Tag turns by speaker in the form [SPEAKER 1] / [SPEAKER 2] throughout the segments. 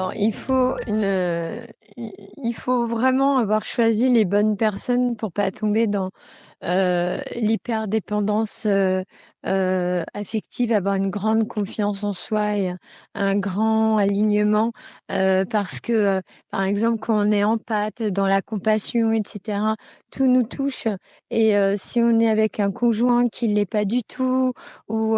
[SPEAKER 1] Alors, il faut vraiment avoir choisi les bonnes personnes pour pas tomber dans, l'hyperdépendance, affective, avoir une grande confiance en soi et un grand alignement, parce que, par exemple, quand on est empathe, dans la compassion et cetera, tout nous touche et si on est avec un conjoint qui l'est pas du tout ou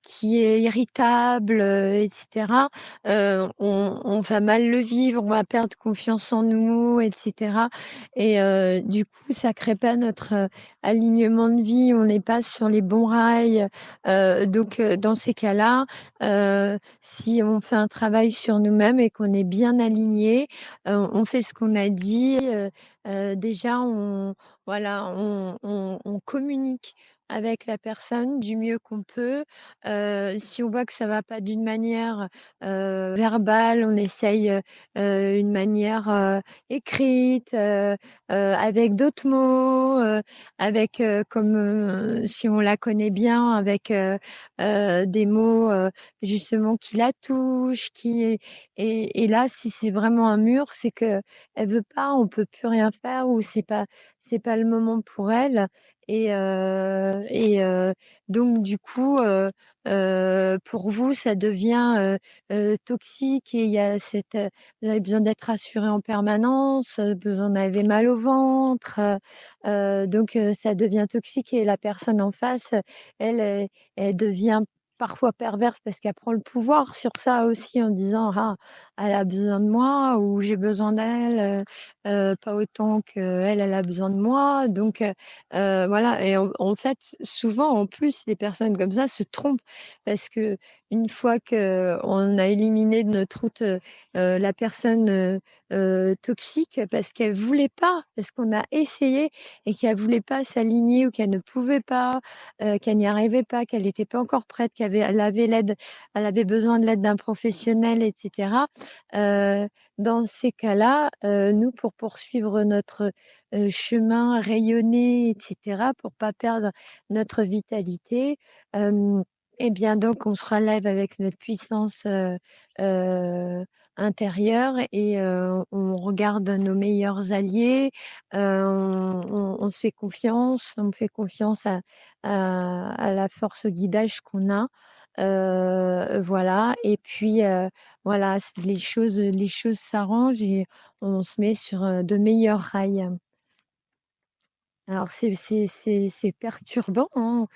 [SPEAKER 1] qui est irritable, et cetera, on va mal le vivre, on va perdre confiance en nous et cetera et du coup, ça crée pas notre, alignement de vie, on n'est pas sur les bons rails, donc dans ces cas-là, si on fait un travail sur nous-mêmes et qu'on est bien alignés, on fait ce qu'on a dit, déjà on communique avec la personne du mieux qu'on peut. Si on voit que ça va pas d'une manière, verbale, on essaye, une manière, écrite, avec d'autres mots, avec, comme, si on la connaît bien, avec, des mots, justement qui la touchent, qui et là, si c'est vraiment un mur, c'est qu'elle veut pas, on peut plus rien faire ou c'est pas le moment pour elle et donc du coup, pour vous, ça devient, toxique et il y a vous avez besoin d'être rassuré en permanence, vous en avez mal au ventre, donc ça devient toxique et la personne en face, elle devient parfois perverse parce qu'elle prend le pouvoir sur ça aussi en disant: «Ah, elle a besoin de moi» ou «J'ai besoin d'elle, pas autant qu'elle, elle a besoin de moi», donc voilà et en fait, souvent, en plus, les personnes comme ça se trompent parce qu'une fois qu'on a éliminé de notre route, la personne, toxique parce qu'elle voulait pas, parce qu'on a essayé et qu'elle voulait pas s'aligner ou qu'elle ne pouvait pas, qu'elle n'y arrivait pas, qu'elle n'était pas encore prête, elle avait besoin de l'aide d'un professionnel et cetera. Dans ces cas-là, nous, pour poursuivre notre, chemin, rayonner et cetera, pour pas perdre notre vitalité, hem et bien, donc on se relève avec notre puissance, intérieure et on regarde nos meilleurs alliés, on se fait confiance, on fait confiance à la force, au guidage qu'on a, voilà et puis, voilà, les choses s'arrangent et on se met sur, de meilleurs rails. Alors c'est perturbant, hein,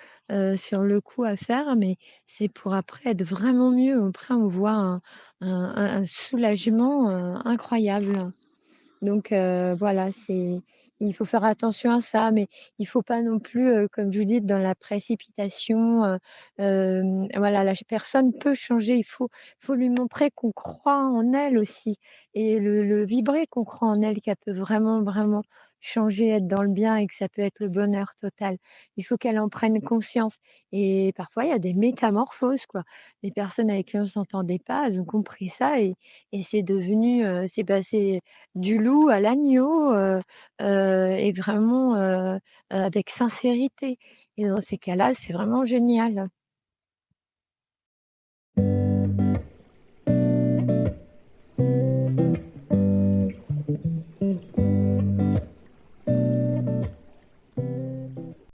[SPEAKER 1] sur le coup à faire, mais c'est pour après être vraiment mieux. Après on voit un soulagement, incroyable. Donc voilà, il faut faire attention à ça, mais il faut pas non plus, comme je vous dis, dans la précipitation, voilà, la personne peut changer. Il faut lui montrer qu'on croit en elle aussi et le vibrer qu'on croit en elle, qu'elle peut vraiment, vraiment changer, être dans le bien et que ça peut être le bonheur total. Il faut qu'elle en prenne conscience et parfois il y a des métamorphoses, quoi. Des personnes avec qui on s'entendait pas, elles ont compris ça et c'est devenu, c'est passé du loup à l'agneau, et vraiment, avec sincérité et dans ces cas-là, c'est vraiment génial.